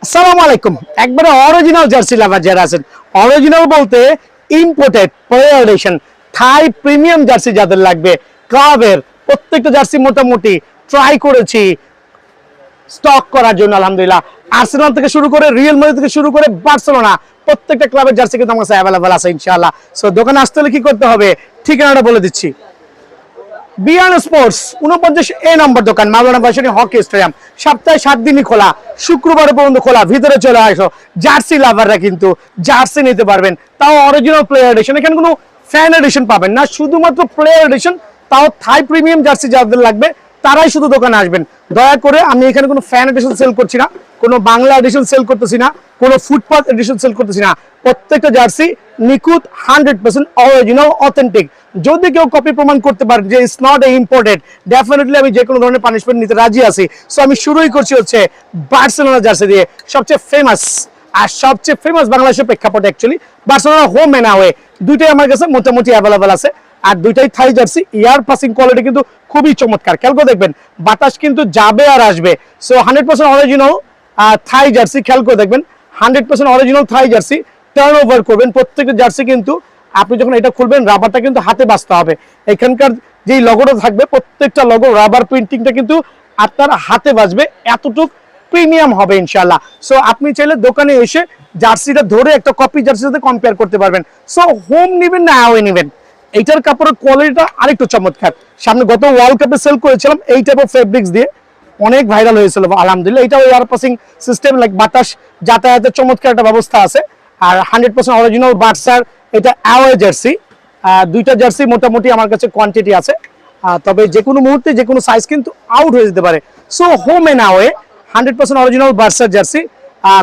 আসসালামু আলাইকুম। একবারে অরিজিনাল জার্সি লাভার যারা আছেন, অরিজিনাল বলতে ইম্পোর্টেড প্লেয়ার এডিশন থাই প্রিমিয়াম জার্সি যাদের লাগবে, ক্লাবের প্রত্যেকটা জার্সি মোটামুটি ট্রাই করেছি স্টক করার জন্য। আলহামদুলিল্লাহ আর্সেনাল থেকে শুরু করে রিয়াল মাদ্রিদ থেকে শুরু করে বার্সেলোনা প্রত্যেকটা ক্লাবের জার্সি কিন্তু আমার কাছে অ্যাভেলেবল আছে ইনশাআল্লাহ। সো দোকানে আসতে হলে কি করতে হবে, ঠিকানাটা বলে দিচ্ছি। বিয়ান স্পোর্টস 49A নম্বর দোকান, মাওলানা ভাসানী হকি স্টেডিয়াম। সপ্তাহে 7 দিনই খোলা, শুক্রবার পর্যন্ত খোলা। ভিতরে চলে আসো, জার্সি লাভাররা কিন্তু জার্সি নিতে পারবেন, তাও অরিজিনাল প্লেয়ার এডিশন। এখানে কোনো ফ্যান এডিশন পাবেন না, শুধুমাত্র প্লেয়ার এডিশন, তাও থাই প্রিমিয়াম জার্সি যাদের লাগবে তারাই শুধু দোকানে আসবেন। দয়া করে আমি এখানে কোনো ফ্যান এডিশন সেল করছি না, কোনো বাংলা এডিশন সেল করতেছি না, কোনো ফুটপাথ এডিশন সেল করতেছি না। প্রত্যেকটা জার্সি নিখুঁত 100% অরিজিনাল অথেন্টিক। যদি কেউ কপি প্রমাণ করতে পারে যে it's not a imported, definitely আমি যে কোনো ধরনের পানিশমেন্ট নিতে রাজি আছি। সো আমি শুরুই করছি হচ্ছে বার্সেলোনা জার্সি দিয়ে, সবচেয়ে ফেমাস আর সবচেয়ে ফেমাস বাংলাদেশের প্রেক্ষাপটে actually Barcelona home and away দুইটাই আমার কাছে মোটামুটি অ্যাভেলেবল আছে। আর দুইটাই Thai jersey, air passing quality কিন্তু খুবই চমৎকার। খেয়াল করে দেখবেন বাতাস কিন্তু যাবে আর আসবে। সো 100% অরিজিনাল থাই জার্সি, খেয়াল করে দেখবেন 100% অরিজিনাল থাই জার্সি। টার্ন ওভার করবেন প্রত্যেকটা জার্সি কিন্তু আপনি যখন এটা খুলবেন রাবারটা কিন্তু হাতে বাঁচতে হবে। এখানকার যে লগোটা থাকবে প্রত্যেকটা লগো রাবার প্রিন্টিংটা কিন্তু আপনার হাতে বাঁচবে, এতটুক প্রিমিয়াম হবে ইনশাআল্লাহ। সো আপনি চাইলে দোকানে এসে জার্সিটা ধরে একটা কপি জার্সির সাথে কম্পেয়ার করতে পারবেন। সো হোম নেবেন না অ্যাওয়ে নেবেন, এইটার কাপড়ের কোয়ালিটিটা আরেকটু চমৎকার। সামনে গত ওয়ার্ল্ড কাপে সেল করেছিলাম এই টাইপ অফ ফেব্রিক্স দিয়ে, অনেক ভাইরাল হয়েছিল আলহামদুলিল্লাহ। এটাও এয়ার পাসিং সিস্টেম, লাইক বাতাস যাতায়াতের চমৎকার একটা ব্যবস্থা আছে। আর 100% অরিজিনাল বার্সার এটা অ্যাওয়ে জার্সি। দুইটা জার্সি মোটামুটি আমার কাছে কোয়ান্টিটি আছে, তবে যে কোনো মুহূর্তে যে কোনো সাইজ কিন্তু আউট হয়ে যেতে পারে। So home and away 100% original বার্সার জার্সি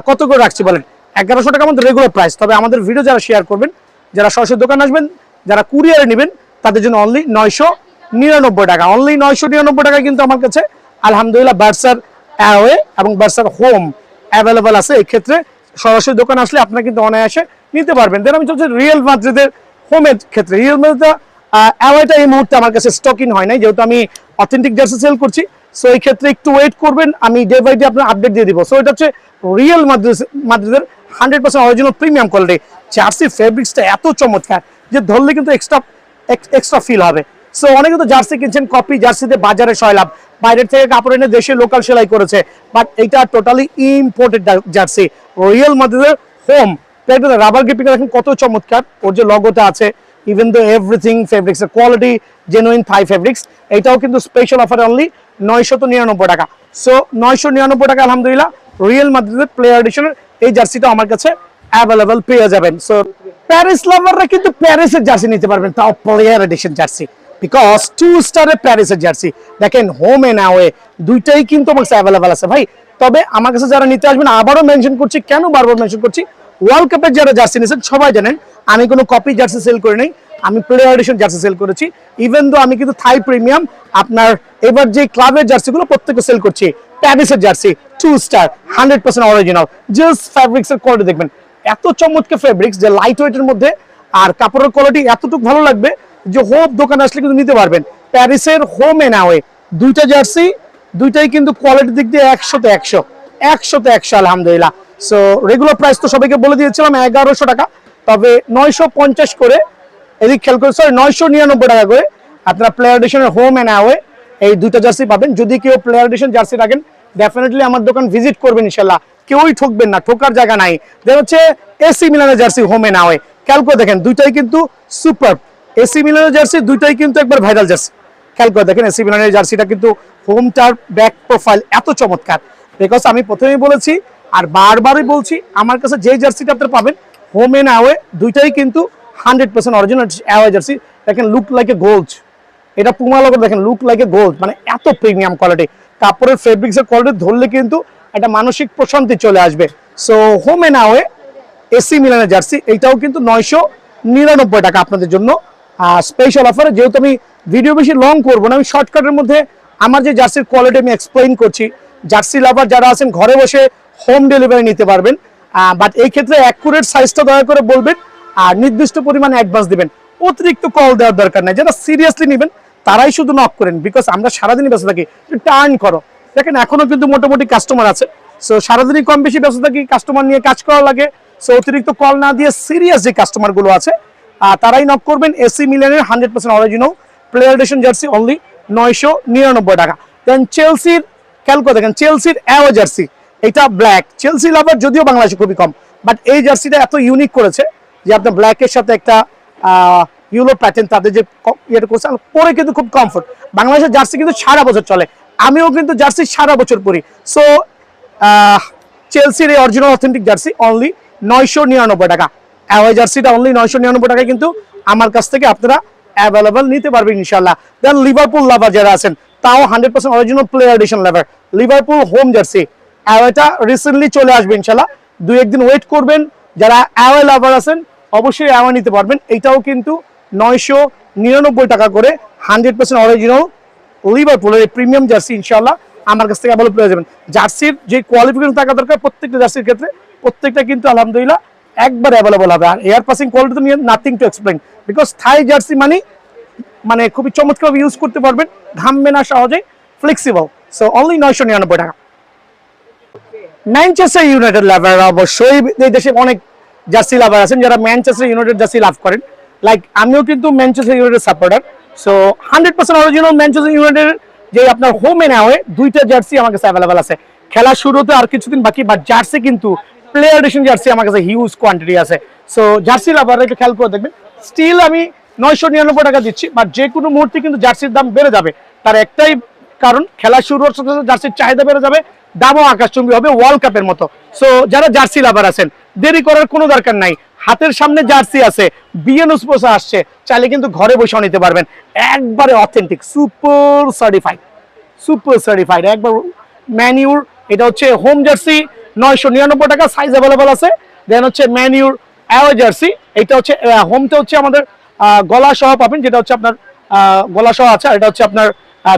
কত করে রাখছি বলেন? 1100 টাকা আমাদের রেগুলার প্রাইস। তবে আমাদের ভিডিও যারা শেয়ার করবেন, যারা সরাসরি দোকান আসবেন, যারা কুরিয়ারে নেবেন, তাদের জন্য অনলি 999 টাকা। অনলি 999 টাকা কিন্তু আমার কাছে আলহামদুলিল্লাহ বার্সার অ্যাওয়ে এবং বার্সার হোম অ্যাভেলেবল আছে। এই ক্ষেত্রে সরাসরি দোকান আসলে আপনারা কিন্তু অনায়াসে নিতে পারবেন। দেন আমি চলছি রিয়াল মাদ্রিদের হোমের ক্ষেত্রে। রিয়াল মাদ্রিদ অ্যাওয়েটা এই মুহূর্তে আমার কাছে স্টকিং হয় নাই, যেহেতু আমি অথেন্টিক জার্সি সেল করছি। সো এই ক্ষেত্রে একটু ওয়েট করবেন, আমি ডে বাই ডে আপনার আপডেট দিয়ে দিব। সো এটা হচ্ছে রিয়াল মাদ্রিদের 100% অরিজিনাল প্রিমিয়াম কোয়ালিটি জার্সি। ফেব্রিক্সটা এত চমৎকার যে ধরলে কিন্তু এক্সট্রা ফিল হবে। সো অনেকে তো জার্সি কিনছেন কপি জার্সিতে, বাজারে সয়লাভ, বাইরের থেকে কাপড় এনে দেশে লোকাল সেলাই করেছে, বাট এটা টোটালি ইম্পোর্টেড জার্সি। রিয়াল মাদ্রিদের হোম রাবার গ্রিপিং দেখেন কত চমৎকার, ওর যে লগোটা আছে, ইভেন দো এভরিথিং ফেব্রিক্স এর কোয়ালিটি জেনুইন থাই ফেব্রিক্স। এটাও কিন্তু স্পেশাল অফার অনলি 999 টাকা। সো 999 টাকা আলহামদুলিল্লাহ রিয়াল মাদ্রিদের প্লেয়ার এডিশনের এই জার্সিটা আমার কাছে অ্যাভেলেবল পেয়ে যাবেন। সো প্যারিস লাভাররা কিন্তু প্যারিসের জার্সি নিতে পারবেন, তাও প্লেয়ার এডিশন জার্সি, বিকজ 2 স্টারের প্যারিসের জার্সি। দেখেন হোম এন্ড অ্যাওয়ে দুইটাই কিন্তু আমার কাছে অ্যাভেলেবল আছে ভাই। তবে আমার কাছে যারা নিতে আসবেন, আবারও মেনশন করছি, কেন বারবার মেনশন করছি, ওয়ার্ল্ড কাপের যারা জার্সি নিয়েছেন সবাই জানেন আমি কোনো কপি জার্সি সেল করি নাই, আমি প্লেয়ার এডিশন জার্সি সেল করেছি। ইভেন দো আমি কিন্তু থাই প্রিমিয়াম আপনার এবার যে ক্লাবের জার্সিগুলো প্রত্যেকটা সেল করছি প্যারিসের jersey 2 star 100% original. Just fabrics এর কোয়ালিটি দেখবেন, এত চমৎকার ফেব্রিক্স যে লাইট ওয়েটের মধ্যে, আর কাপড়ের কোয়ালিটি এতটুকু ভালো লাগবে যে হোপ দোকানে আসলে কিন্তু নিতে পারবেন। প্যারিসের হোম এন্ড অ্যাওয়ে দুইটা জার্সি, দুইটাই কিন্তু কোয়ালিটির দিক দিয়ে 100তে 100 আলহামদুলিল্লাহ। সো রেগুলার প্রাইস তো সবাইকে বলে দিয়েছিলাম 1100 টাকা, তবে 950 করে, এদিক খেয়াল করে, সরি 999 টাকা করে আপনারা প্লেয়ার এডিশনের হোম এন্ড অ্যাওয়ে এই দুইটা জার্সি পাবেন। যদি কেউ প্লেয়ার এডিশন জার্সি রাখেন ডেফিনেটলি আমার দোকান ভিজিট করবেন ইনশাল্লাহ, কেউই ঠকবেন না, ঠোকার জায়গা নাই। দেন হচ্ছে এসি মিলানের জার্সি হোম এন্ড অ্যাওয়ে, খেয়াল করে দেখেন দুইটাই কিন্তু সুপার। এসি মিলানের জার্সি দুইটাই কিন্তু একবার ভাইরাল জার্সি। খেয়াল করে দেখেন এসি মিলানের জার্সিটা কিন্তু হোমটার ব্যাক প্রোফাইল এত চমৎকার, বিকজ আমি প্রথমেই বলেছি আর বারবারই বলছি, আমার কাছে যে জার্সিটা আপনারা পাবেন হোম এন্ড অ্যাওয়ে দুইটাই কিন্তু 100% অরিজিনাল অ্যাওয়ে জার্সি। দেখেন লুক লাইক এ গোল্ড, এটা পুমা লোগো দেখেন লুক লাইক এ গোল্ড, মানে এত প্রিমিয়াম কোয়ালিটি। কাপড়ের ফেব্রিক্সের কোয়ালিটি ধরলে কিন্তু একটা মানসিক প্রশান্তি চলে আসবে। So home and away AC মিলানের জার্সি, এইটাও কিন্তু 999 টাকা আপনাদের জন্য স্পেশাল অফার। যেহেতু আমি ভিডিও বেশি লং করবো না, আমি শর্টকাটের মধ্যে আমার যে জার্সির কোয়ালিটি আমি এক্সপ্লেইন করছি। জার্সি লাভার যারা আছেন ঘরে বসে হোম ডেলিভারি নিতে পারবেন, বাট এই ক্ষেত্রে অ্যাকুরেট সাইজটা দয়া করে বলবেন আর নির্দিষ্ট পরিমাণে অ্যাডভান্স দিবেন। অতিরিক্ত কল দেওয়ার দরকার নাই, যারা সিরিয়াসলি নেবেন তারাই শুধু নক করেন, বিকজ আমরা সারাদিনই ব্যস্ত থাকি। টার্ন করো, দেখেন এখনো কিন্তু মোটামুটি কাস্টমার আছে, সো সারাদিনই কম বেশি ব্যস্ত থাকি, কাস্টমার নিয়ে কাজ করা লাগে। সো অতিরিক্ত কল না দিয়ে সিরিয়াস যে কাস্টমারগুলো আছে তারাই নক করবেন। এসি মিলানের 100% original player addition jersey only 999 টাকা। দেন চেলসির ক্যালকো দেখেন, চেলসির অ্যাওয়ে জার্সি, এটা ব্ল্যাক। চেলসি লাভার যদিও বাংলাদেশে খুবই কম, বাট এই জার্সিটা এত ইউনিক করেছে যে আপনার ব্ল্যাকের সাথে একটা ইউলো প্যাটার্ন তাদের যে ইয়েটা করছে, পরে কিন্তু খুব কমফোর্ট। বাংলাদেশের জার্সি কিন্তু সারা বছর চলে, আমিও কিন্তু জার্সি সারা বছর পরি। সো চেলসির এই অরিজিনাল অথেন্টিক জার্সি অনলি 999 টাকা। অ্যাওয়ে জার্সিটা অনলি 999 টাকায় কিন্তু আমার কাছ থেকে আপনারা অ্যাভেলেবল নিতে পারবেন ইনশাল্লাহ। দেন লিভারপুল লাভার যারা আছেন, তাও 100% অরিজিনাল প্লেয়ার এডিশন লাভার লিভারপুল হোম জার্সি অ্যাওয়েটা রিসেন্টলি চলে আসবে ইনশাল্লাহ, 2-1 দিন ওয়েট করবেন। যারা অ্যাওয়ে লাভার আছেন অবশ্যই অ্যাওয়ে নিতে পারবেন। এইটাও কিন্তু 999 টাকা করে 100% অরিজিনাল লিভারপুলের এই প্রিমিয়াম জার্সি ইনশাল্লাহ আমার কাছ থেকে অ্যাভেলেবল পেয়ে যাবেন। জার্সির যে কোয়ালিফিকেশন থাকা দরকার প্রত্যেকটা জার্সির ক্ষেত্রে, প্রত্যেকটা কিন্তু আলহামদুলিল্লাহ একবার অ্যাভেলেবল হবে। আর এয়ার পাসিং কোয়ালিটি তো নিয়ে nothing to explain, because Thai jersey মানে খুবই চমৎকার ইউজ করতে পারবেন, ঘামবে না সহজে, ফ্লেক্সিবল। সো অনলি 999 টাকা। ম্যানচেস্টার ইউনাইটেড লাভার অবশ্যই এই দেশে অনেক জার্সি লাভার আছেন যারা ম্যানচেস্টার ইউনাইটেড জার্সি লাভ করেন। লাইক আমিও কিন্তু Manchester United supporter. So 100% original Manchester United যে আপনার হোম এন্ড অ্যাওয়ে দুইটা জার্সি আমার কাছে অ্যাভেলেবল আছে। খেলা শুরু হতে আর কিছুদিন বাকি, বাট জার্সি কিন্তু প্লেয়ার এডিশন জার্সি আমার কাছে হিউজ কোয়ান্টিটি আছে। সো জার্সি লাভাররা একটু খেয়াল করে দেখবেন। স্টিল আমি 999 টাকা দিচ্ছি, বাট যে কোনো মুহূর্তে কিন্তু জার্সির দাম বেড়ে যাবে। তার একটাই কারণ, খেলা শুরু হওয়ার সাথে সাথে জার্সির চাহিদা বেড়ে যাবে, দামও আকাশচুম্বী হবে ওয়ার্ল্ড কাপের মতো। সো যারা জার্সি লাভার আছেন দেরি করার কোনো দরকার নাই, হাতের সামনে জার্সি আছে, বিএন স্পোর্টস আসছে, চাইলে কিন্তু ঘরে বসেও নিতে পারবেন। একবারে অথেন্টিক সুপার সার্টিফাইড একবার ম্যানিউর। এটা হচ্ছে হোম জার্সি 999 টাকা, সাইজ অ্যাভেলেবল আছে। দেন হচ্ছে ম্যানিউর অ্যাওয়ে জার্সি, এটা হচ্ছে হোমটা হচ্ছে আমাদের গলা সহ পাবেন, যেটা হচ্ছে আপনার গলা সহ আছে, এটা হচ্ছে আপনার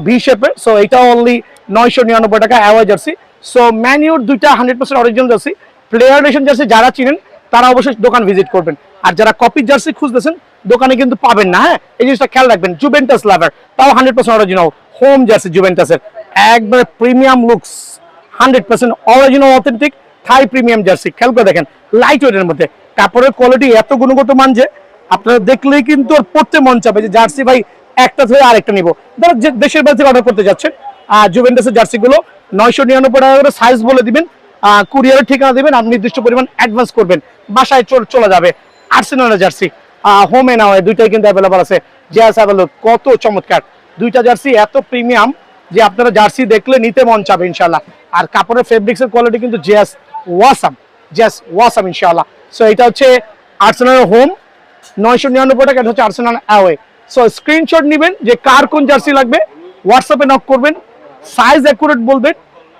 ভি শেপের। সো এটা অনলি 999 টাকা অ্যাওয়ে জার্সি। সো ম্যানিউর দুইটা 100% original jersey. Player nation jersey যারা চিনেন তারা অবশ্যই দোকান ভিজিট করবেন, আর যারা কপি জার্সি খুঁজতেছেন দোকানে কিন্তু পাবেন না। হ্যাঁ, এই জিনিসটা খেয়াল রাখবেন। জুভেন্টাস লাভার, তাও 100% অরিজিনাল হোম জার্সি জুভেন্টাসের, একবারে প্রিমিয়াম লুকস, 100% অরিজিনাল অথেন্টিক থাই প্রিমিয়াম জার্সি। খেয়াল করে দেখেন, লাইট ওয়েটের মধ্যে কাপড়ের কোয়ালিটি এত গুণগত মান যে আপনারা দেখলেই কিন্তু পড়তে মন চাবে যে জার্সি ভাই একটা থেকে আরেকটা নিব। ধরো যে দেশের বাইরে থেকে অর্ডার করতে যাচ্ছেন, জুভেন্টাসের জার্সিগুলো 999 টাকা করে সাইজ বলে দিবেন, কুরিয়ারের ঠিকানা দিবেন, আপনি নির্দিষ্ট পরিমাণ অ্যাডভান্স করবেন, বাসায় চলে যাবে। আর্সেনালের জার্সি হোম এন্ড অ্যাওয়ে দুইটাই কিন্তু অ্যাভেলেবল আছে। জার্স অ্যাভেলেবল, কত চমৎকার দুইটা জার্সি, এত প্রিমিয়াম যে আপনারা জার্সি দেখলে নিতে মন চাবে ইনশাআল্লাহ। আর কাপড়ের ফেব্রিক্সের কোয়ালিটি কিন্তু জাস্ট ওয়াসাম ইনশাআল্লাহ। সো এটা হচ্ছে আর্সেনালের হোম 999 টাকা, এটা হচ্ছে আর্সেনাল অ্যাওয়ে। সো স্ক্রিনশট নেবেন যে কার কোন জার্সি লাগবে, হোয়াটসঅ্যাপে নক করবেন, সাইজ অ্যাকুরেট বলবেন।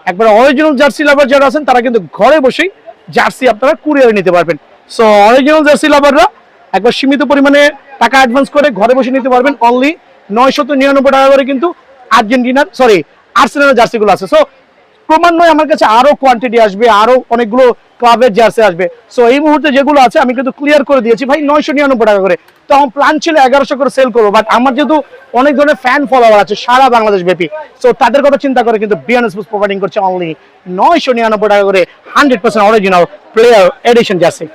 একবার অরিজিনাল জার্সি লাভার যারা আছেন তারা কিন্তু ঘরে বসেই জার্সি আপনারা কুরিয়ারে নিতে পারবেন। সো অরিজিনাল জার্সি লাভাররা একবার সীমিত পরিমাণে টাকা অ্যাডভান্স করে ঘরে বসে নিতে পারবেন। অনলি 999 টাকা করে কিন্তু আর্সেনালের জার্সিগুলো আছে। সো ক্রমান্বয়ে আমার কাছে আরো কোয়ান্টিটি আসবে, আরো অনেকগুলো ক্লাবের জার্সি আসবে। সো এই মুহূর্তে যেগুলো আছে আমি কিন্তু ক্লিয়ার করে দিয়েছি ভাই 999 টাকা করে। তো আমার প্ল্যান ছিল 1100 করে সেল করবো, বাট আমার যেহেতু অনেক ধরনের ফ্যান ফলোয়ার আছে সারা বাংলাদেশ ব্যাপী, সো তাদের কথা চিন্তা করে কিন্তু বিএন স্পোর্টস প্রোভাইডিং করছে অনলি 999 টাকা করে 100% অরিজিনাল প্লেয়ার এডিশন জার্সি।